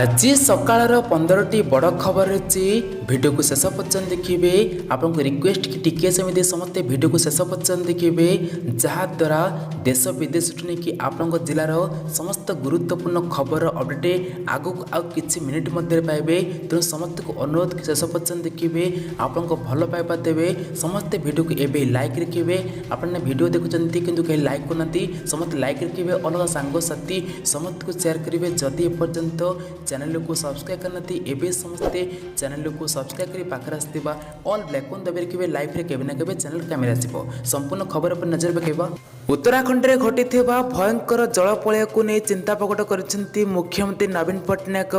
आज सकाळर 15टी बड़ खबर अच्छी भिडियो को शेष पर्यंत देखिए। आपको रिक्वेस्ट कि टिके सेमती समस्ते भिडियो को शेष पर्यंत देखिए जहाद्वारा देश विदेश नहीं कि आपण जिलार समस्त गुरुत्वपूर्ण खबर अपडेट आगक आउ कि मिनिट मध्य पाइबे। तेणु समस्त को अनुरोध कि शेष पर्यंत देखिए आपण भल पाइबा देवे। समस्ते भिडियो को एवं लाइक रखिए। आपने भिडियो देखुं किंतु कहीं लाइक करना समस्त लाइक रखिए। अलग सांगसाथी समस्त को शेयर करेंगे। जदि एपर्यंत चैनल को सब्सक्राइब करना एवं समस्ते चैनल को सब्सक्राइब कर पाखे आसवा ऑल ब्लैकन दबी रखिए। लाइफ रे केबे ना केबे चैनल कैमेरा आसो। संपूर्ण खबर पर नजर पकेबा। उत्तराखंड में घटी भयंकर जल प्रलय को नहीं चिंता प्रकट कर मुख्यमंत्री नवीन पट्टनायक।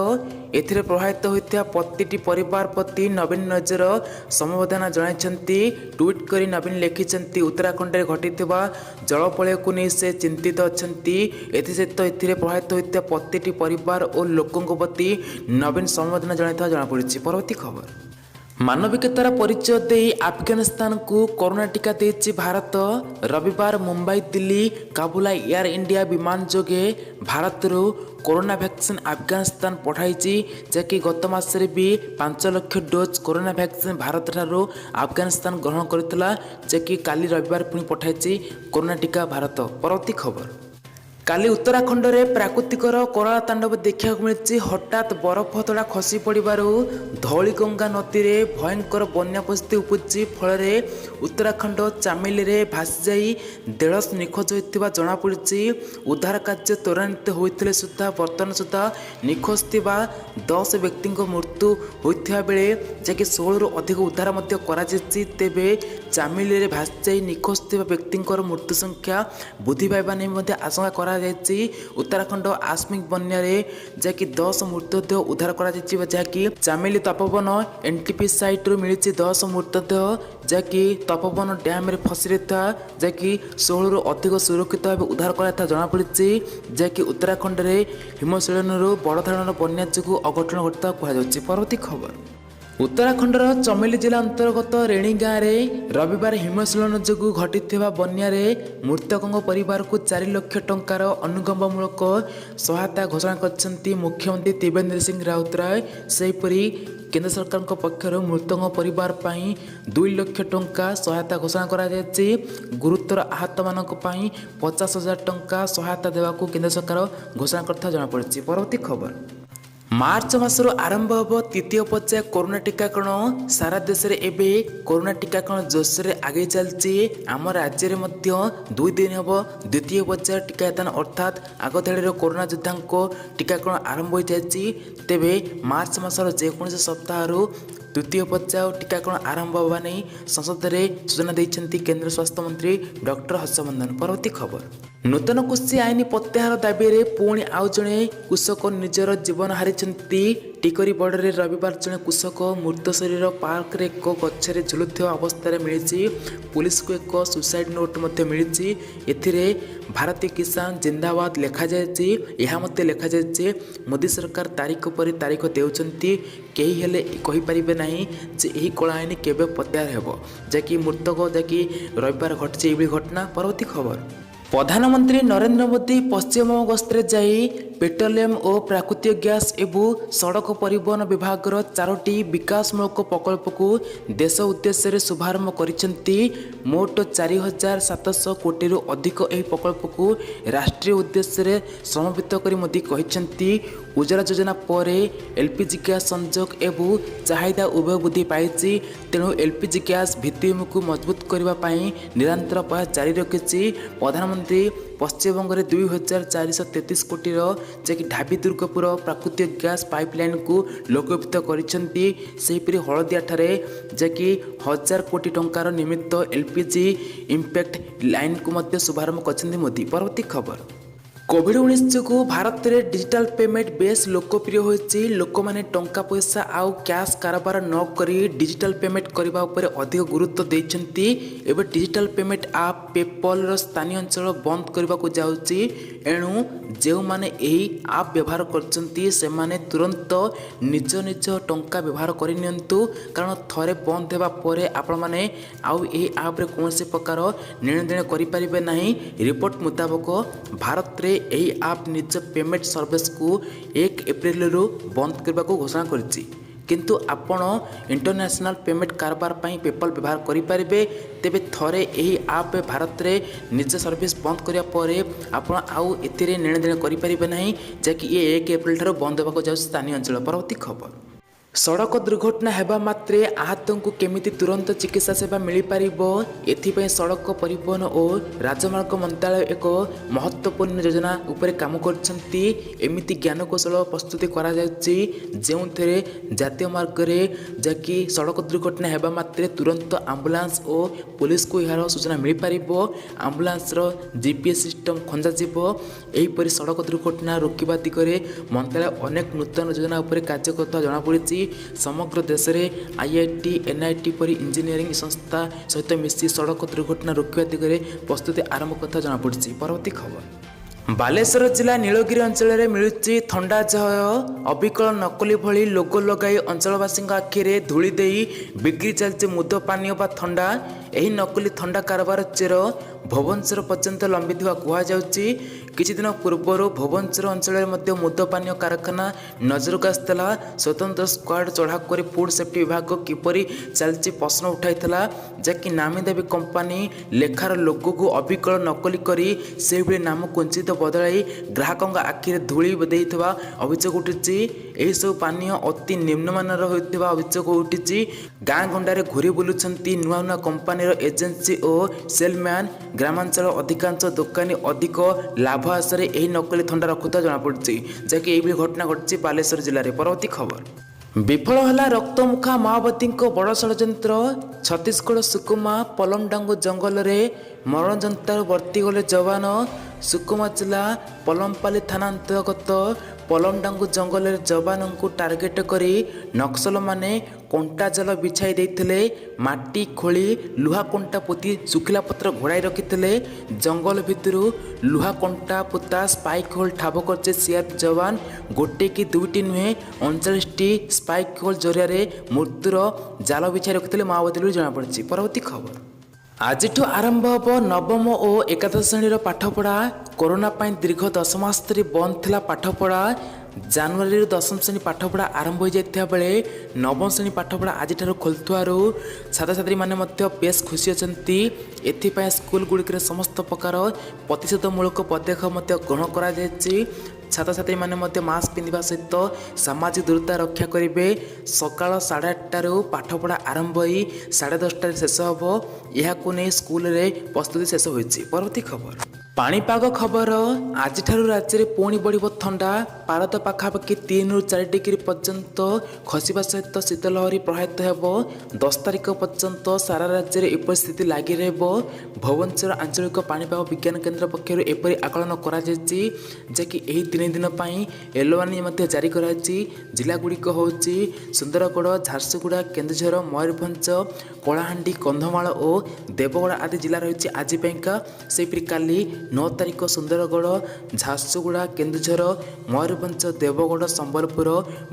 एथिरे प्रभावित होता प्रति परिवार प्रति नवीन नजर समवेदना जनाइछन्ति। ट्वीट कर नवीन लिखिछन्ति उत्तराखंड में घटी जल प्रलय को नहीं से चिंतित अछन्ति। एथिसहित एथिरे प्रभावित होता प्रति परिवार और लोकों प्रति नवीन समवेदना जनाइथा जनापड़ी। परवर्ती खबर मानविकतार परिचय दे अफगानिस्तान को कोरोना टीका देछि भारत। रविवार मुंबई दिल्ली काबुल एयर इंडिया विमान जोगे भारत कोरोना वैक्सीन अफगानिस्तान पठाई। जैकि गत मासरे भी 5 lakh dose corona vaccine Bharat ठारो अफगानिस्तान ग्रहण करथिला। जैकि काली रविवार पुणी पठाई कोरोना टीका भारत। परवर्ती खबर काली उत्तराखंड में प्राकृतिकर कराला तांडव देखा मिली। हठात बरफ तड़ा खसी पड़ार धौलीगंगा नदी में भयंकर बन्या परिस्थिति उपजी फल उत्तराखंड चामिल में भासी जाई 1.5 निखोज होता जमापड़ी। उद्धार कार्य त्वरान्वित होते सुधा बर्तमान सुधा निखोज 10 व्यक्ति मृत्यु होता बेले जैकि 16 रु अधिक उद्धार तेबे चामिल में भासी जाई निखोज व्यक्ति मृत्यु संख्या वृद्धि पाइबा नहीं आशंका उत्तराखंड आकस्मिक बन्या जैकि 10 मृतदेह उद्धार जैकि चामिली तपोवन एनटीपी साइट मिली 10 मृतदेह जैकि तपोवन डैम रे फसी रहा जैकि 16 रु अधिक सुरक्षित भाव उद्धार कर जमापड़ी। जैकि उत्तराखंड में हिमस्खलन बड़ धरण बन्या जो अघटन घटता कहुच्छी। परवर्ती खबर उत्तराखंडर चमेली जिला अंतर्गत रेणी गाँव में रविवार हिमस्खलन जो घटी बन्या मृतकों परिवार को 4 लाख टंकार अनुकंपमूलक सहायता घोषणा कर मुख्यमंत्री त्रिवेंद्र सिंह राउतराय। सेहीपरि केंद्र सरकार पक्षर मृतकों परिवार पर 2 लाख टंका सहायता घोषणा कर गुरुतर आहत मान 50,000 टंका सहायता देवाक केंद्र सरकार घोषणा करता जमापड़ी। परवर्ती खबर मार्च मासर आरंभ होब तृतीय पर्याय कोरोना टीकाकरण। सारा देश में एवं कोरोना टीकाकरण जोशरे आगे चलती। आम राज्य में 2 दिन हम द्वितीय पर्याय टीकादान अर्थात आग धाड़ी कोरोना योद्धा टीकाकरण आरंभ हो जाए। तेबे मार्च मासर जेकोसी सप्ताह द्वितीय पर्याय टीकाकरण आरंभ होगा नहीं संसद में सूचना देते केंद्र स्वास्थ्य मंत्री डॉक्टर हर्षवर्धन। परवर्ती खबर नूतन कृषि आईन प्रत्याहार दाबी में पुणी आउ जड़े कृषक निजर जीवन हारिछन्ति। टिकरी बॉर्डर रविवार जड़े कृषक मृत शरीर पार्क रे एक गछरे झुलुवा अवस्था मिली। पुलिस को एक सुसाइड नोट मिली। एथिरे भारतीय किसान जिंदाबाद लिखा जाए लिखा जाए मोदी सरकार तारीख पर तारीख देउछन्ति कहीं हेले कहि परिबे नहीं जे एही कला आईन केबे प्रत्याहार हेबो जैकि मृतक जैकि रविवार घटছে एभली घटना। परवर्ती खबर प्रधानमंत्री नरेंद्र मोदी पश्चिमबंग गस्तर जाई पेट्रोलियम और प्राकृतिक गैस एवं सड़क परिवहन विभाग 4टी विकासमूलक प्रकल्प को देश उद्देश्य शुभारंभ करिसेंति। मोट 4,700 कोटी अधिक यह प्रकल्प को राष्ट्रीय उद्देश्य समर्पित कर मोदी कहते उज्ज्वला योजना पर एलपीजी गैस संयोग एवं चाहिदा उभय वृद्धि पाई। तेणु एलपीजी गैस भित्तिभूमि को मजबूत करने निरंतर प्रयास जारी रखी। प्रधानमंत्री पश्चिमबंग में 2,433 कोटी जैकि ढाबी दुर्गपुर प्राकृतिक गैस पाइपलाइन को लोकार्पित कर हलदिया ठारे जैकि 1,000 कोटी टंकार निमित्त एलपीजी इंपैक्ट लाइन को शुभारंभ कर मोदी। परवर्ती खबर कोविड-19 जो भारत में डिजिटल पेमेंट बेस लोकप्रिय होती। लोक मैंने टंका पैसा आउ कैश कारोबार न करी डिजिटल पेमेंट करने उपर अधिक गुरुत्व देइछन्ति। एवं डिजिटल पेमेंट आप पेपल स्थानीय अंचल बंद करने को जाउची। एणु जो माने यही आप व्यवहार करछन्ति से माने तुरंत निज निज टंका व्यवहार करनियंतु कारण थरे बंद हेबा परे आपण माने आउ यही आप रे कोनसे प्रकार लेन देन करि परिबे नाही। रिपोर्ट मुताबक भारत रे ଏହି ଆପ୍ ନିଜ ପେମେଣ୍ଟ ସର୍ଭିସକୁ 1 ଏପ୍ରିଲରୁ ବନ୍ଦ କରିବାକୁ ଘୋଷଣା କରିଛି। କିନ୍ତୁ ଆପଣ ଇଣ୍ଟରନ୍ୟାସନାଲ ପେମେଣ୍ଟ କାରବାର ପାଇଁ ପେପାଲ୍ ବ୍ୟବହାର କରିପାରିବେ। ତେବେ ଥରେ ଏହି ଆପ୍ ଭାରତରେ ନିଜ ସର୍ଭିସ୍ ବନ୍ଦ କରିବା ପରେ ଆପଣ ଆଉ ଏଥିରେ ନେଣଦେଣ କରିପାରିବେ ନାହିଁ, ଯାହାକି 1 ଏପ୍ରିଲ ଠାରୁ ବନ୍ଦ ହେବାକୁ ଯାଉଛି ସ୍ଥାନୀୟ ଅଞ୍ଚଳ। ପରବର୍ତ୍ତୀ ଖବର, ସଡ଼କ ଦୁର୍ଘଟଣା ହେବା ମାତ୍ରେ ଆହତଙ୍କୁ କେମିତି ତୁରନ୍ତ ଚିକିତ୍ସା ସେବା ମିଳିପାରିବ, ଏଥିପାଇଁ ସଡ଼କ ପରିବହନ ଓ ରାଜମାର୍ଗ ମନ୍ତ୍ରାଳୟ ଏକ ମହତ୍ତ୍ୱପୂର୍ଣ୍ଣ ଯୋଜନା ଉପରେ କାମ କରୁଛନ୍ତି। ଏମିତି ଜ୍ଞାନକୌଶଳ ପ୍ରସ୍ତୁତି କରାଯାଉଛି ଯେଉଁଥିରେ ଜାତୀୟ ମାର୍ଗରେ ଯାହାକି ସଡ଼କ ଦୁର୍ଘଟଣା ହେବା ମାତ୍ରେ ତୁରନ୍ତ ଆମ୍ବୁଲାନ୍ସ ଓ ପୋଲିସକୁ ଏହାର ସୂଚନା ମିଳିପାରିବ। ଆମ୍ବୁଲାନ୍ସର GPS ସିଷ୍ଟମ ଖଞ୍ଜାଯିବ। ଏହିପରି ସଡ଼କ ଦୁର୍ଘଟଣା ରୋକିବା ଦିଗରେ ମନ୍ତ୍ରାଳୟ ଅନେକ ନୂତନ ଯୋଜନା ଉପରେ କାର୍ଯ୍ୟ କରୁଥିବା ଜଣାପଡ଼ିଛି। ସମଗ୍ର ଦେଶରେ IIT, NIT ପରି ଇଞ୍ଜିନିୟରିଂ ସଂସ୍ଥା ସହିତ ମିଶି ସଡ଼କ ଦୁର୍ଘଟଣା ରୋକିବା ଦିଗରେ ପ୍ରସ୍ତୁତି ଆରମ୍ଭ କରୁଥିବା ଜଣାପଡ଼ିଛି। ପରବର୍ତ୍ତୀ ଖବର, ବାଲେଶ୍ୱର ଜିଲ୍ଲା ନୀଳଗିରି ଅଞ୍ଚଳରେ ମିଳୁଛି ଥଣ୍ଡା ଜୟ ଅବିକଳ ନକଲି ଭଳି ଲୋଗୋ ଲଗାଇ ଅଞ୍ଚଳବାସୀଙ୍କ ଆଖିରେ ଧୂଳି ଦେଇ ବିକ୍ରି ଚାଲିଛି ମୁଦ ପାନୀୟ ବା ଥଣ୍ଡା। ଏହି ନକଲି ଥଣ୍ଡା କାରବାର ଚେର ଭୁବନେଶ୍ୱର ପର୍ଯ୍ୟନ୍ତ ଲମ୍ବିଥିବା କୁହାଯାଉଛି। କିଛି ଦିନ ପୂର୍ବରୁ ଭୁବନେଶ୍ୱର ଅଞ୍ଚଳରେ ମଧ୍ୟ ମୁଦ ପାନୀୟ କାରଖାନା ନଜରକୁ ଆସିଥିଲା। ସ୍ୱତନ୍ତ୍ର ସ୍କ୍ୱାଡ୍ ଚଢ଼ାଉ କରି ଫୁଡ୍ ସେଫ୍ଟି ବିଭାଗ କିପରି ଚାଲିଛି ପ୍ରଶ୍ନ ଉଠାଇଥିଲା, ଯାହାକି ନାମୀଦାବୀ କମ୍ପାନୀ ଲେଖାର ଲୋଗୋକୁ ଅବିକଳ ନକଲି କରି ସେହିଭଳି ନାମ କୁଞ୍ଚିତ ବଦଳାଇ ଗ୍ରାହକଙ୍କ ଆଖିରେ ଧୂଳି ଦେଇଥିବା ଅଭିଯୋଗ ଉଠିଛି। ଏହିସବୁ ପାନୀୟ ଅତି ନିମ୍ନମାନର ହୋଇଥିବା ଅଭିଯୋଗ ଉଠିଛି। ଗାଁ ଗଣ୍ଡାରେ ଘୁରି ବୁଲୁଛନ୍ତି ନୂଆ ନୂଆ କମ୍ପାନୀର ଏଜେନ୍ସି ଓ ସେଲମ୍ୟାନ୍। ଗ୍ରାମାଞ୍ଚଳ ଅଧିକାଂଶ ଦୋକାନୀ ଅଧିକ ଲାଭ ଆଶାରେ ଏହି ନକଲି ଥଣ୍ଡା ରଖୁଥିବା ଜଣାପଡ଼ିଛି, ଯାହାକି ଏହିଭଳି ଘଟଣା ଘଟିଛି ବାଲେଶ୍ୱର ଜିଲ୍ଲାରେ। ପରବର୍ତ୍ତୀ ଖବର, ବିଫଳ ହେଲା ରକ୍ତମୁଖା ମାଓବାଦୀଙ୍କ ବଡ଼ ଷଡ଼ଯନ୍ତ୍ର। ଛତିଶଗଡ଼ ସୁକୁମା ପଲମଡାଙ୍ଗୁ ଜଙ୍ଗଲରେ ମରଣଯନ୍ତ୍ରାରୁ ବର୍ତ୍ତିଗଲେ ଯବାନ। ସୁକୁମା ଜିଲ୍ଲା ପଲମପାଲି ଥାନା ଅନ୍ତର୍ଗତ ପଲମଡାଙ୍ଗୁ ଜଙ୍ଗଲରେ ଯବାନଙ୍କୁ ଟାର୍ଗେଟ କରି ନକ୍ସଲମାନେ କଣ୍ଟା ଜାଲ ବିଛାଇ ଦେଇଥିଲେ। ମାଟି ଖୋଳି ଲୁହା କଣ୍ଟା ପୋତି ଶୁଖିଲା ପତ୍ର ଘୋଡ଼ାଇ ରଖିଥିଲେ। ଜଙ୍ଗଲ ଭିତରୁ ଲୁହା କଣ୍ଟା ପୋତା ସ୍ପାଇକ୍ ହୋଲ୍ ଠାବ କରିছে CRP ଯବାନ। ଗୋଟିଏ କି ଦୁଇଟି ନୁହେଁ, 39ଟି ସ୍ପାଇକ୍ ହୋଲ୍ ଜରିଆରେ ମୃତ୍ୟୁର ଜାଲ ବିଛାଇ ରଖିଥିଲେ ମାଓବାଦୀ ବୋଲି ଜଣାପଡ଼ିଛି। ପରବର୍ତ୍ତୀ ଖବର, ଆଜିଠୁ ଆରମ୍ଭ ହେବ ନବମ ଓ ଏକାଦଶ ଶ୍ରେଣୀର ପାଠପଢ଼ା। କରୋନା ପାଇଁ ଦୀର୍ଘ 10 ମାସ ଧରି ବନ୍ଦ ଥିଲା ପାଠପଢ଼ା। ଜାନୁଆରୀରୁ 10ମ ଶ୍ରେଣୀ ପାଠପଢ଼ା ଆରମ୍ଭ ହୋଇଯାଇଥିବା ବେଳେ ନବମ ଶ୍ରେଣୀ ପାଠପଢ଼ା ଆଜିଠାରୁ ଖୋଲୁଥିବାରୁ ଛାତ୍ରଛାତ୍ରୀମାନେ ମଧ୍ୟ ବେଶ୍ ଖୁସି ଅଛନ୍ତି। ଏଥିପାଇଁ ସ୍କୁଲଗୁଡ଼ିକରେ ସମସ୍ତ ପ୍ରକାର ପ୍ରତିଷେଧମୂଳକ ପଦକ୍ଷେପ ମଧ୍ୟ ଗ୍ରହଣ କରାଯାଇଛି। ଛାତ୍ରଛାତ୍ରୀମାନେ ମଧ୍ୟ ମାସ୍କ ପିନ୍ଧିବା ସହିତ ସାମାଜିକ ଦୂରତା ରକ୍ଷା କରିବେ। ସକାଳ 8:30ରୁ ପାଠପଢ଼ା ଆରମ୍ଭ ହୋଇ 10:30ରେ ଶେଷ ହେବ। ଏହାକୁ ନେଇ ସ୍କୁଲରେ ପ୍ରସ୍ତୁତି ଶେଷ ହୋଇଛି। ପରବର୍ତ୍ତୀ ଖବର, ପାଣିପାଗ ଖବର, ଆଜିଠାରୁ ରାଜ୍ୟରେ ପୁଣି ବଢ଼ିବ ଥଣ୍ଡା। ପାରଦ ପାଖାପାଖି 3ରୁ 4 ଡିଗ୍ରୀ ପର୍ଯ୍ୟନ୍ତ ଖସିବା ସହିତ ଶୀତଲହରୀ ପ୍ରବାହିତ ହେବ। 10 ତାରିଖ ପର୍ଯ୍ୟନ୍ତ ସାରା ରାଜ୍ୟରେ ଏପରି ସ୍ଥିତି ଲାଗି ରହିବ। ଭୁବନେଶ୍ୱର ଆଞ୍ଚଳିକ ପାଣିପାଗ ବିଜ୍ଞାନ କେନ୍ଦ୍ର ପକ୍ଷରୁ ଏପରି ଆକଳନ କରାଯାଇଛି ଯେ କି ଏହି 3 ଦିନ ପାଇଁ ୟେଲୋ ୱାର୍ଣ୍ଣିଂ ମଧ୍ୟ ଜାରି କରାଯାଇଛି। ଜିଲ୍ଲାଗୁଡ଼ିକ ହେଉଛି ସୁନ୍ଦରଗଡ଼, ଝାରସୁଗୁଡ଼ା, କେନ୍ଦୁଝର, ମୟୂରଭଞ୍ଜ, କଳାହାଣ୍ଡି, କନ୍ଧମାଳ ଓ ଦେବଗଡ଼ ଆଦି ଜିଲ୍ଲା ରହିଛି ଆଜି ପାଇଁକା। ସେହିପରି କାଲି 9 ତାରିଖ ସୁନ୍ଦରଗଡ଼, ଝାରସୁଗୁଡ଼ା, କେନ୍ଦୁଝର, ମୟୂରଭଞ୍ଜ, ଦେବଗଡ଼, ସମ୍ବଲପୁର,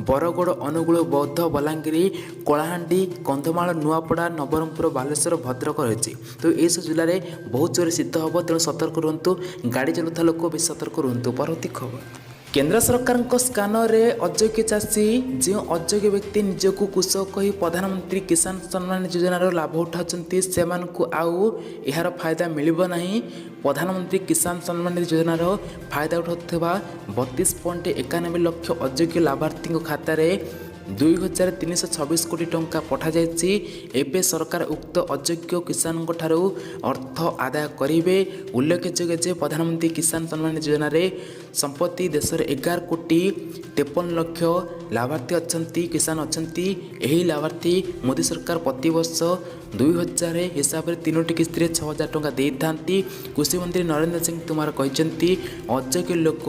ବରଗଡ଼, ଅନୁଗୁଳ, ବୌଦ୍ଧ, ବଲାଙ୍ଗୀର, କଳାହାଣ୍ଡି, କନ୍ଧମାଳ, ନୂଆପଡ଼ା, ନବରଙ୍ଗପୁର, ବାଲେଶ୍ୱର, ଭଦ୍ରକ ରହିଛି। ତ ଏହିସବୁ ଜିଲ୍ଲାରେ ବହୁତ ଜୋରରେ ଶୀତ ହେବ, ତେଣୁ ସତର୍କ ରୁହନ୍ତୁ। ଗାଡ଼ି ଚଲାଉଥିବା ଲୋକ ବେଶୀ ସତର୍କ ରୁହନ୍ତୁ। ପରବର୍ତ୍ତୀ ଖବର, କେନ୍ଦ୍ର ସରକାରଙ୍କ ସ୍କାନରରେ ଅଯୋଗ୍ୟ ଚାଷୀ। ଯେଉଁ ଅଯୋଗ୍ୟ ବ୍ୟକ୍ତି ନିଜକୁ କୃଷକ କହି ପ୍ରଧାନମନ୍ତ୍ରୀ କିଷାନ ସମ୍ମାନ ଯୋଜନାର ଲାଭ ଉଠାଉଛନ୍ତି ସେମାନଙ୍କୁ ଆଉ ଏହାର ଫାଇଦା ମିଳିବ ନାହିଁ। ପ୍ରଧାନମନ୍ତ୍ରୀ କିଷାନ ସମ୍ମାନ ଯୋଜନାର ଫାଇଦା ଉଠାଉଥିବା 32.91 ଲକ୍ଷ ଅଯୋଗ୍ୟ ଲାଭାର୍ଥୀଙ୍କ ଖାତାରେ 2,326 କୋଟି ଟଙ୍କା ପଠାଯାଇଛି। ଏବେ ସରକାର ଉକ୍ତ ଅଯୋଗ୍ୟ କିଷାନଙ୍କ ଠାରୁ ଅର୍ଥ ଆଦାୟ କରିବେ। ଉଲ୍ଲେଖଯୋଗ୍ୟ ଯେ ପ୍ରଧାନମନ୍ତ୍ରୀ କିଷାନ ସମ୍ମାନ ଯୋଜନାରେ ସମ୍ପ୍ରତି ଦେଶରେ 11 କୋଟି 53 ଲକ୍ଷ ଲାଭାର୍ଥୀ ଅଛନ୍ତି, କିଷାନ ଅଛନ୍ତି। ଏହି ଲାଭାର୍ଥୀ ମୋଦି ସରକାର ପ୍ରତିବର୍ଷ 2,000 ହିସାବରେ 3ଟି କିସ୍ତିରେ 6,000 ଟଙ୍କା ଦେଇଥାନ୍ତି। କୃଷିମନ୍ତ୍ରୀ ନରେନ୍ଦ୍ର ସିଂ ତୋମାର କହିଛନ୍ତି ଅଯୋଗ୍ୟ ଲୋକ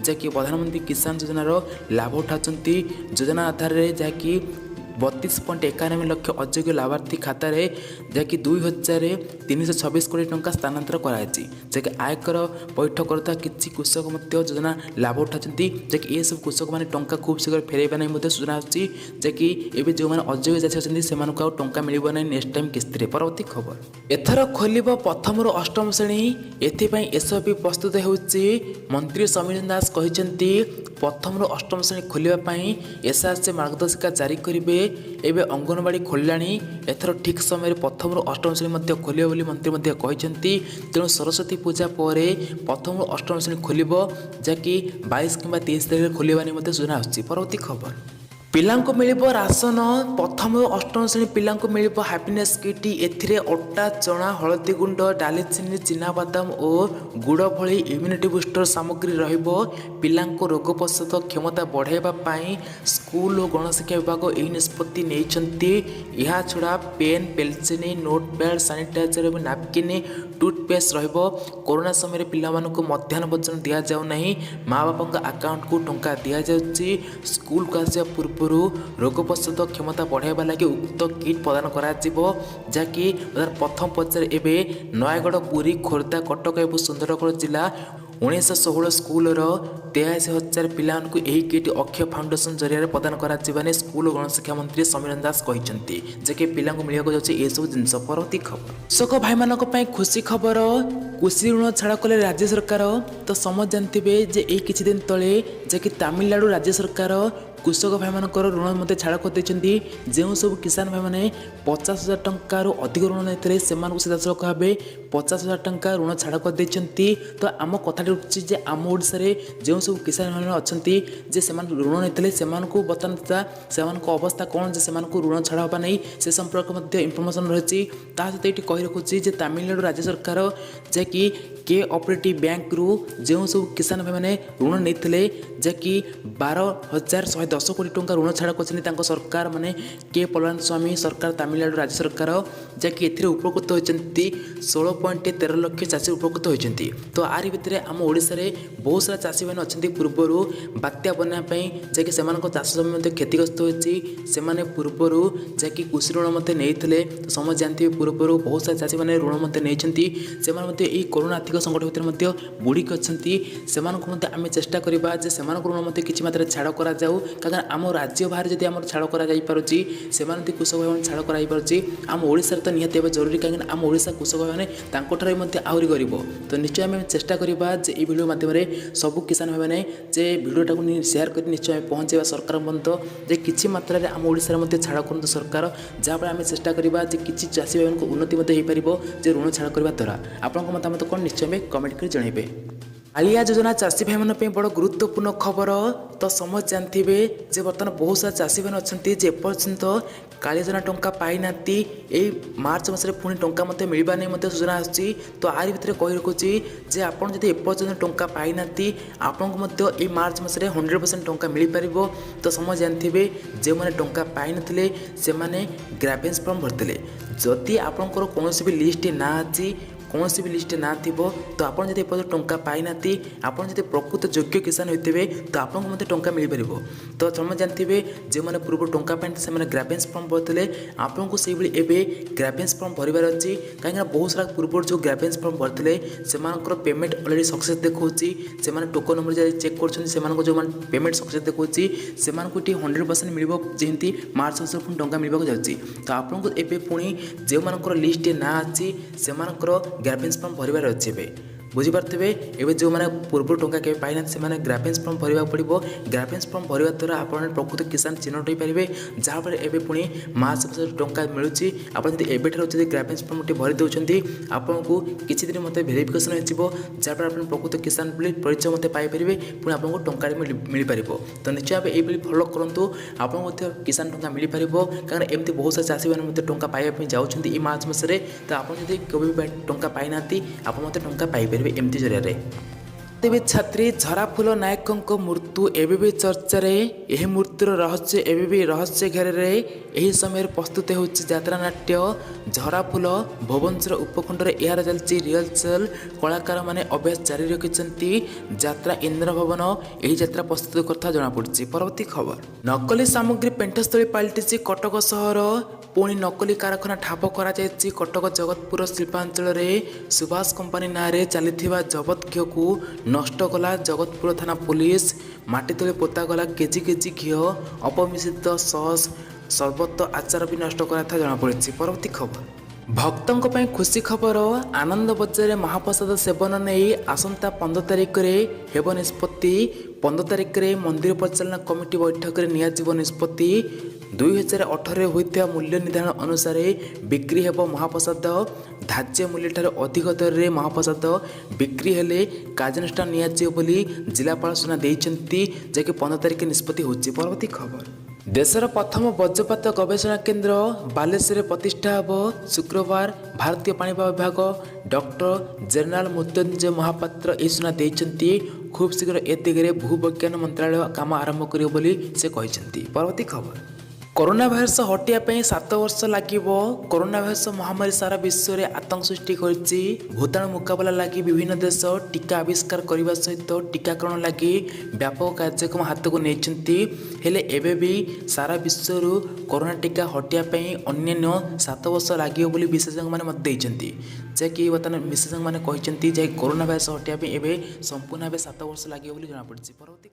ଯାହାକି ପ୍ରଧାନମନ୍ତ୍ରୀ କିଷାନ ଯୋଜନାର ଲାଭ ଉଠାଉଛନ୍ତି। ଯୋଜନା ଆଧାରରେ ଯାହାକି 32.91 ଲକ୍ଷ ଅଯୋଗ୍ୟ ଲାଭାର୍ଥୀ ଖାତାରେ ଯାହାକି 2,326 କୋଟି ଟଙ୍କା ସ୍ଥାନାନ୍ତର କରାଯାଇଛି। ଯାହାକି ଆୟକର ପୈଠ କରୁଥିବା କିଛି କୃଷକ ମଧ୍ୟ ଯୋଜନା ଲାଭ ଉଠାଇଛନ୍ତି। ଯାହାକି ଏସବୁ କୃଷକମାନେ ଟଙ୍କା ଖୁବ୍ ଶୀଘ୍ର ଫେରାଇବା ନାହିଁ ମଧ୍ୟ ସୂଚନା ଆସୁଛି। ଯାହାକି ଏବେ ଯେଉଁମାନେ ଅଯୋଗ୍ୟ ଚାଷୀ ଅଛନ୍ତି ସେମାନଙ୍କୁ ଆଉ ଟଙ୍କା ମିଳିବ ନାହିଁ ନେକ୍ସଟ ଟାଇମ୍ କିସ୍ତିରେ। ପରବର୍ତ୍ତୀ ଖବର, ଏଥର ଖୋଲିବ ପ୍ରଥମରୁ ଅଷ୍ଟମ ଶ୍ରେଣୀ, ଏଥିପାଇଁ ଏସ୍ଓପି ପ୍ରସ୍ତୁତ ହେଉଛି। ମନ୍ତ୍ରୀ ସମୀରଞ୍ଜନ ଦାସ କହିଛନ୍ତି ପ୍ରଥମରୁ ଅଷ୍ଟମ ଶ୍ରେଣୀ ଖୋଲିବା ପାଇଁ ଏସ୍ଆର୍ସି ମାର୍ଗଦର୍ଶିକା ଜାରି କରିବେ। ଏବେ ଅଙ୍ଗନବାଡ଼ି ଖୋଲିଲାଣି, ଏଥର ଠିକ୍ ସମୟରେ ପ୍ରଥମରୁ ଅଷ୍ଟମ ଶ୍ରେଣୀ ମଧ୍ୟ ଖୋଲିବ ବୋଲି ମନ୍ତ୍ରୀ ମଧ୍ୟ କହିଛନ୍ତି। ତେଣୁ ସରସ୍ୱତୀ ପୂଜା ପରେ ପ୍ରଥମରୁ ଅଷ୍ଟମ ଶ୍ରେଣୀ ଖୋଲିବ, ଯାହାକି 22 କିମ୍ବା 23 ତାରିଖରେ ଖୋଲିବା ନେଇ ମଧ୍ୟ ସୂଚନା ଆସୁଛି। ପରବର୍ତ୍ତୀ ଖବର, ପିଲାଙ୍କୁ ମିଳିବ ରାସନ, ପ୍ରଥମରୁ ଅଷ୍ଟମ ଶ୍ରେଣୀ ପିଲାଙ୍କୁ ମିଳିବ ହାପିନେସ୍ କିଟ୍। ଏଥିରେ ଅଟା, ଚଣା, ହଳଦୀ ଗୁଣ୍ଡ, ଡାଲି, ଚିନି, ଚିନାବାଦାମ ଓ ଗୁଡ଼ ଭଳି ଇମ୍ୟୁନିଟି ବୁଷ୍ଟର ସାମଗ୍ରୀ ରହିବ। ପିଲାଙ୍କ ରୋଗ ପ୍ରତିରୋଧ କ୍ଷମତା ବଢ଼ାଇବା ପାଇଁ ସ୍କୁଲ ଓ ଗଣଶିକ୍ଷା ବିଭାଗ ଏହି ନିଷ୍ପତ୍ତି ନେଇଛନ୍ତି। ଏହାଛଡ଼ା ପେନ୍, ପେନ୍ସିଲ୍, ନୋଟପ୍ୟାଡ୍, ସାନିଟାଇଜର ଏବଂ ନାପକିନ୍, ଟୁଥପେଷ୍ଟ ରହିବ। କରୋନା ସମୟରେ ପିଲାମାନଙ୍କୁ ମଧ୍ୟାହ୍ନ ଭୋଜନ ଦିଆଯାଉ ନାହିଁ, ମା ବାପାଙ୍କ ଆକାଉଣ୍ଟକୁ ଟଙ୍କା ଦିଆଯାଉଛି। ସ୍କୁଲକୁ ଆସିବା ପୂର୍ବରୁ ରୋଗ ପ୍ରତିରୋଧ କ୍ଷମତା ବଢ଼ାଇବା ଲାଗି ଉକ୍ତ କିଟ୍ ପ୍ରଦାନ କରାଯିବ। ଯାହାକି ପ୍ରଥମ ପର୍ଯ୍ୟାୟରେ ଏବେ ନୟାଗଡ଼, ପୁରୀ, ଖୋର୍ଦ୍ଧା, କଟକ ଏବଂ ସୁନ୍ଦରଗଡ଼ ଜିଲ୍ଲା 1916 ସ୍କୁଲର 83,000 ପିଲାମାନଙ୍କୁ ଏହି କିଟ୍ ଅକ୍ଷୟ ଫାଉଣ୍ଡେସନ ଜରିଆରେ ପ୍ରଦାନ କରାଯିବ ବୋଲି ସ୍କୁଲ ଓ ଗଣଶିକ୍ଷା ମନ୍ତ୍ରୀ ସମୀରଞ୍ଜନ ଦାସ କହିଛନ୍ତି। ଯାହାକି ପିଲାଙ୍କୁ ମିଳିବାକୁ ଯାଉଛି ଏସବୁ ଜିନିଷ। ପରବର୍ତ୍ତୀ ଖବର, କୃଷକ ଭାଇମାନଙ୍କ ପାଇଁ ଖୁସି ଖବର, କୃଷି ଋଣ ଛାଡ଼ କଲେ ରାଜ୍ୟ ସରକାର। ତ ସମସ୍ତେ ଜାଣିଥିବେ ଯେ ଏହି କିଛି ଦିନ ତଳେ ଯାହାକି ତାମିଲନାଡୁ ରାଜ୍ୟ ସରକାର କୃଷକ ଭାଇମାନଙ୍କର ଋଣ ମଧ୍ୟ ଛାଡ଼ କରିଦେଇଛନ୍ତି। ଯେଉଁ ସବୁ କିଷାନ ଭାଇମାନେ 50,000 ଟଙ୍କାରୁ ଅଧିକ ଋଣ ନେଇଥିଲେ ସେମାନଙ୍କୁ ସିଧାସଳଖ ଭାବେ 50,000 ଟଙ୍କା ଋଣ ଛାଡ଼ କରିଦେଇଛନ୍ତି। ତ ଆମ କଥାଟି ଉଠୁଛି ଯେ ଆମ ଓଡ଼ିଶାରେ ଯେଉଁ ସବୁ କିଷାନ ଭାଇମାନେ ଅଛନ୍ତି ଯେ ସେମାନେ ଋଣ ନେଇଥିଲେ ସେମାନଙ୍କୁ ବର୍ତ୍ତମାନ ସୁଦ୍ଧା ସେମାନଙ୍କ ଅବସ୍ଥା କ'ଣ, ଯେ ସେମାନଙ୍କୁ ଋଣ ଛାଡ଼ ହେବା ନାହିଁ ସେ ସମ୍ପର୍କ ମଧ୍ୟ ଇନଫର୍ମେସନ୍ ରହିଛି। ତା ସହିତ ଏଇଠି କହି ରଖୁଛି ଯେ ତାମିଲନାଡୁ ରାଜ୍ୟ ସରକାର ଯାହାକି କୋଅପରେଟିଭ ବ୍ୟାଙ୍କରୁ ଯେଉଁ ସବୁ କିଷାନ ଭାଇମାନେ ଋଣ ନେଇଥିଲେ ଯାହାକି 12,110 କୋଟି ଟଙ୍କା ଋଣ ଛାଡ଼ କରିଛନ୍ତି ତାଙ୍କ ସରକାର ମାନେ କେ ପଲାନିସ୍ୱାମୀ ସରକାର, ତାମିଲନାଡୁ ରାଜ୍ୟ ସରକାର, ଯାହାକି ଏଥିରେ ଉପକୃତ ହୋଇଛନ୍ତି 16.13 ଲକ୍ଷ ଚାଷୀ ଉପକୃତ ହୋଇଛନ୍ତି। ତ ଆରି ଭିତରେ ଆମ ଓଡ଼ିଶାରେ ବହୁତ ସାରା ଚାଷୀମାନେ ଅଛନ୍ତି ପୂର୍ବରୁ ବାତ୍ୟା ବନ୍ୟା ପାଇଁ ଯାହାକି ସେମାନଙ୍କ ଚାଷ ଜମି ମଧ୍ୟ କ୍ଷତିଗ୍ରସ୍ତ ହୋଇଛି। ସେମାନେ ପୂର୍ବରୁ ଯାହାକି କୃଷି ଋଣ ମଧ୍ୟ ନେଇଥିଲେ। ତ ସମସ୍ତେ ଜାଣିଥିବେ ପୂର୍ବରୁ ବହୁତ ସାରା ଚାଷୀମାନେ ଋଣ ମଧ୍ୟ ନେଇଛନ୍ତି। ସେମାନେ ମଧ୍ୟ ଏହି କରୋନା ଆର୍ଥିକ ସଙ୍କଟ ଭିତରେ ମଧ୍ୟ ବୁଡ଼ିକି ଅଛନ୍ତି। ସେମାନଙ୍କୁ ମଧ୍ୟ ଆମେ ଚେଷ୍ଟା କରିବା ଯେ ସେମାନଙ୍କ ଋଣ ମଧ୍ୟ କିଛି ମାତ୍ରାରେ ଛାଡ଼ କରାଯାଉ, କାରଣ ଆମ ରାଜ୍ୟ ବାହାରେ ଯଦି ଆମର ଛାଡ଼ କରାଯାଇପାରୁଛି ସେମାନେ ଯଦି କୃଷକ ଭାଇମାନେ ଛାଡ଼ କରାଯାଇପାରୁଛି ଆମ ଓଡ଼ିଶାରେ ତ ନିହାତି ହେବା ଜରୁରୀ, କାହିଁକିନା ଆମ ଓଡ଼ିଶା କୃଷକ ଭାଇମାନେ ତାଙ୍କଠାରେ ମଧ୍ୟ ଆହୁରି ଗରିବ। ତ ନିଶ୍ଚୟ ଆମେ ଚେଷ୍ଟା କରିବା ଯେ ଏହି ଭିଡ଼ିଓ ମାଧ୍ୟମରେ ସବୁ କିଷାନ ଭାଇମାନେ ଯେ ଭିଡ଼ିଓଟାକୁ ସେୟାର କରି ନିଶ୍ଚୟ ଆମେ ପହଞ୍ଚାଇବା ସରକାର ପର୍ଯ୍ୟନ୍ତ ଯେ କିଛି ମାତ୍ରାରେ ଆମ ଓଡ଼ିଶାରେ ମଧ୍ୟ ଛାଡ଼ କରନ୍ତୁ ସରକାର, ଯାହାଫଳରେ ଆମେ ଚେଷ୍ଟା କରିବା ଯେ କିଛି ଚାଷୀ ଭାଇମାନଙ୍କୁ ଉନ୍ନତି ମଧ୍ୟ ହୋଇପାରିବ ଯେ ଋଣ ଛାଡ଼ କରିବା ଦ୍ୱାରା। ଆପଣଙ୍କ ମତାମତ କ'ଣ ନିଶ୍ଚୟ ଆମେ କମେଣ୍ଟ କରି ଜଣାଇବେ। କାଳିଆ ଯୋଜନା ଚାଷୀ ଭାଇମାନଙ୍କ ପାଇଁ ବଡ଼ ଗୁରୁତ୍ୱପୂର୍ଣ୍ଣ ଖବର। ତ ସମସ୍ତେ ଜାଣିଥିବେ ଯେ ବର୍ତ୍ତମାନ ବହୁତ ସାରା ଚାଷୀ ଭାଇମାନେ ଅଛନ୍ତି ଯେ ଏପର୍ଯ୍ୟନ୍ତ କାଳିଆ ଯୋଜନା ଟଙ୍କା ପାଇନାହାନ୍ତି। ଏହି ମାର୍ଚ୍ଚ ମାସରେ ପୁଣି ଟଙ୍କା ମଧ୍ୟ ମିଳିବା ନେଇ ମଧ୍ୟ ସୂଚନା ଆସୁଛି। ତ ଆରି ଭିତରେ କହି ରଖୁଛି ଯେ ଆପଣ ଯଦି ଏପର୍ଯ୍ୟନ୍ତ ଟଙ୍କା ପାଇନାହାନ୍ତି ଆପଣଙ୍କୁ ମଧ୍ୟ ଏହି ମାର୍ଚ୍ଚ ମାସରେ 100% ଟଙ୍କା ମିଳିପାରିବ। ତ ସମସ୍ତେ ଜାଣିଥିବେ ଯେଉଁମାନେ ଟଙ୍କା ପାଇନଥିଲେ ସେମାନେ ଗ୍ରାଭେନ୍ସ ଫର୍ମ ଭରିଥିଲେ। ଯଦି ଆପଣଙ୍କର କୌଣସି ବି ଲିଷ୍ଟ ନାଁ ଅଛି, କୌଣସି ବି ଲିଷ୍ଟ ନାଁ ଥିବ, ତ ଆପଣ ଯଦି ଏପର୍ଯ୍ୟନ୍ତ ଟଙ୍କା ପାଇନାହାନ୍ତି, ଆପଣ ଯଦି ପ୍ରକୃତ ଯୋଗ୍ୟ କିଷାନ ହୋଇଥିବେ ତ ଆପଣଙ୍କୁ ମଧ୍ୟ ଟଙ୍କା ମିଳିପାରିବ। ତ ସମସ୍ତେ ଜାଣିଥିବେ ଯେଉଁମାନେ ପୂର୍ବରୁ ଟଙ୍କା ପାଇନାହାନ୍ତି ସେମାନେ ଗ୍ରାଭେନ୍ସ ଫର୍ମ ଭରିଥିଲେ, ଆପଣଙ୍କୁ ସେଇଭଳି ଏବେ ଗ୍ରାଭେନ୍ସ ଫର୍ମ ଭରିବାର ଅଛି। କାହିଁକିନା ବହୁତ ସାରା ପୂର୍ବରୁ ଯେଉଁ ଗ୍ରାଭେନ୍ସ ଫର୍ମ ଭରିଥିଲେ ସେମାନଙ୍କର ପେମେଣ୍ଟ ଅଲରେଡ଼ି ସକ୍ସେସ୍ ଦେଖାଉଛି। ସେମାନେ ଟୋକନ ନମ୍ବର ଯାଇ ଚେକ୍ କରୁଛନ୍ତି, ସେମାନଙ୍କ ଯେଉଁମାନେ ପେମେଣ୍ଟ ସକ୍ସେସ୍ ଦେଖାଉଛି ସେମାନଙ୍କୁ ଏଠି 100% ମିଳିବ, ଯେମିତି ମାର୍ଚ୍ଚ ମାସରେ ପୁଣି ଟଙ୍କା ମିଳିବାକୁ ଯାଉଛି। ତ ଆପଣଙ୍କୁ ଏବେ ପୁଣି ଯେଉଁମାନଙ୍କର ଲିଷ୍ଟ ନାଁ ଅଛି ସେମାନଙ୍କର ଗ୍ରାଭେନ୍ସ ଫର୍ମ ଭରିବାର ଅଛି ଏବେ। ବୁଝିପାରୁଥିବେ ଏବେ ଯେଉଁମାନେ ପୂର୍ବରୁ ଟଙ୍କା କେବେ ପାଇନାହାନ୍ତି ସେମାନେ ଗ୍ରାଭେନ୍ସ ଫର୍ମ ଭରିବାକୁ ପଡ଼ିବ। ଗ୍ରାଭେନ୍ସ ଫର୍ମ ଭରିବା ଦ୍ୱାରା ଆପଣ ପ୍ରକୃତ କିଷାନ ଚିହ୍ନଟ ହୋଇପାରିବେ, ଯାହାଫଳରେ ଏବେ ପୁଣି ମାର୍ଚ୍ଚ ମାସରେ ଟଙ୍କା ମିଳୁଛି। ଆପଣ ଯଦି ଏବେଠାରୁ ଯଦି ଗ୍ରାଭେନ୍ସ ଫର୍ମଟି ଭରି ଦେଉଛନ୍ତି ଆପଣଙ୍କୁ କିଛି ଦିନ ମଧ୍ୟ ଭେରିଫିକେସନ୍ ହୋଇଯିବ, ଯାହାଫଳରେ ଆପଣ ପ୍ରକୃତ କିଷାନ ବୋଲି ପରିଚୟ ମଧ୍ୟ ପାଇପାରିବେ, ପୁଣି ଆପଣଙ୍କୁ ଟଙ୍କା ମିଳିପାରିବ। ତ ନିଶ୍ଚୟ ଭାବେ ଏଇଭଳି ଫଲୋ କରନ୍ତୁ, ଆପଣଙ୍କୁ ମଧ୍ୟ କିଷାନ ଟଙ୍କା ମିଳିପାରିବ। କାରଣ ଏମିତି ବହୁତ ସାରା ଚାଷୀମାନେ ମଧ୍ୟ ଟଙ୍କା ପାଇବା ପାଇଁ ଯାଉଛନ୍ତି ଏଇ ମାର୍ଚ୍ଚ ମାସରେ। ତ ଆପଣ ଯଦି କେବେ ବି ଟଙ୍କା ପାଇନାହାନ୍ତି ଆପଣ ମଧ୍ୟ ଟଙ୍କା ପାଇପାରିବେ ଏମିତି ଜରିଆରେ। ତେବେ ଛାତ୍ରୀ ଝରାଫୁଲ ନାୟକଙ୍କ ମୃତ୍ୟୁ ଏବେ ବି ଚର୍ଚ୍ଚାରେ। ଏହି ମୃତ୍ୟୁର ରହସ୍ୟ ଏବେ ବି ରହସ୍ୟ ଘେରରେ। ଏହି ସମୟରେ ପ୍ରସ୍ତୁତ ହେଉଛି ଯାତ୍ରା ନାଟ୍ୟ ଝରାଫୁଲ। ଭୁବନେଶ୍ୱର ଉପଖଣ୍ଡରେ ଏହାର ଚାଲିଛି ରିହର୍ସାଲ। କଳାକାରମାନେ ଅଭ୍ୟାସ ଜାରି ରଖିଛନ୍ତି। ଯାତ୍ରା ଇନ୍ଦ୍ରଭବନ ଏହି ଯାତ୍ରା ପ୍ରସ୍ତୁତ କରୁଥିବା ଜଣାପଡ଼ିଛି। ପରବର୍ତ୍ତୀ ଖବର, ନକଲି ସାମଗ୍ରୀ ପେଣ୍ଠସ୍ଥଳୀ ପାଲଟିଛି କଟକ ସହର। ପୁଣି ନକଲି କାରଖାନା ଠାବ କରାଯାଇଛି କଟକ ଜଗତପୁର ଶିଳ୍ପାଞ୍ଚଳରେ। ସୁଭାଷ କମ୍ପାନୀ ନାଁରେ ଚାଲିଥିବା ଜବତ ଘିଅକୁ ନଷ୍ଟ କଲା ଜଗତପୁର ଥାନା ପୁଲିସ। ମାଟି ତଳେ ପୋତାଗଲା କେଜି କେଜି ଘିଅ। ଅପମିଶ୍ରିତ ସସ୍ ସର୍ବତ ଆଚାର ବି ନଷ୍ଟ କରାଯାଇଥିବା ଜଣାପଡ଼ିଛି। ପରବର୍ତ୍ତୀ ଖବର, ଭକ୍ତଙ୍କ ପାଇଁ ଖୁସି ଖବର। ଆନନ୍ଦ ବଜାରରେ ମହାପ୍ରସାଦ ସେବନ ନେଇ ଆସନ୍ତା 15 ତାରିଖରେ ହେବ ନିଷ୍ପତ୍ତି। 15 ତାରିଖରେ ମନ୍ଦିର ପରିଚାଳନା କମିଟି ବୈଠକରେ ନିଆଯିବ ନିଷ୍ପତ୍ତି। 2018ରେ ହୋଇଥିବା ମୂଲ୍ୟ ନିର୍ଦ୍ଧାରଣ ଅନୁସାରେ ବିକ୍ରି ହେବ ମହାପ୍ରସାଦ। ଧାର୍ଯ୍ୟ ମୂଲ୍ୟଠାରୁ ଅଧିକ ଦରରେ ମହାପ୍ରସାଦ ବିକ୍ରି ହେଲେ କାର୍ଯ୍ୟାନୁଷ୍ଠାନ ନିଆଯିବ ବୋଲି ଜିଲ୍ଲାପାଳ ସୂଚନା ଦେଇଛନ୍ତି, ଯାହାକି 15 ତାରିଖ ନିଷ୍ପତ୍ତି ହେଉଛି। ପରବର୍ତ୍ତୀ ଖବର, ଦେଶର ପ୍ରଥମ ବଜ୍ରପାତ ଗବେଷଣା କେନ୍ଦ୍ର ବାଲେଶ୍ୱରରେ ପ୍ରତିଷ୍ଠା ହେବ। ଶୁକ୍ରବାର ଭାରତୀୟ ପାଣିପାଗ ବିଭାଗ ଡକ୍ଟର ଜେନେରାଲ ମୃତ୍ୟୁଞ୍ଜୟ ମହାପାତ୍ର ଏହି ସୂଚନା ଦେଇଛନ୍ତି। ଖୁବ୍ ଶୀଘ୍ର ଏ ଦିଗରେ ଭୂବିଜ୍ଞାନ ମନ୍ତ୍ରାଳୟ କାମ ଆରମ୍ଭ କରିବ ବୋଲି ସେ କହିଛନ୍ତି। ପରବର୍ତ୍ତୀ ଖବର, କରୋନା ଭାଇରସ ହଟିବା ପାଇଁ 7 ବର୍ଷ ଲାଗିବ। କରୋନା ଭାଇରସ ମହାମାରୀ ସାରା ବିଶ୍ୱରେ ଆତଙ୍କ ସୃଷ୍ଟି କରିଛି। ଭୂତାଣୁ ମୁକାବିଲା ଲାଗି ବିଭିନ୍ନ ଦେଶ ଟିକା ଆବିଷ୍କାର କରିବା ସହିତ ଟିକାକରଣ ଲାଗି ବ୍ୟାପକ କାର୍ଯ୍ୟକ୍ରମ ହାତକୁ ନେଇଛନ୍ତି। ହେଲେ ଏବେ ବି ସାରା ବିଶ୍ୱରୁ କରୋନା ଟିକା ହଟିବା ପାଇଁ ଅନ୍ୟାନ୍ୟ 7 ବର୍ଷ ଲାଗିବ ବୋଲି ବିଶେଷଜ୍ଞମାନେ ମତ ଦେଇଛନ୍ତି। ଯାହାକି ବର୍ତ୍ତମାନ ବିଶେଷଜ୍ଞମାନେ କହିଛନ୍ତି ଯେ କରୋନା ଭାଇରସ ହଟିବା ପାଇଁ ଏବେ ସମ୍ପୂର୍ଣ୍ଣ ଭାବେ 7 ବର୍ଷ ଲାଗିବ ବୋଲି ଜଣାପଡ଼ିଛି। ପରବର୍ତ୍ତୀ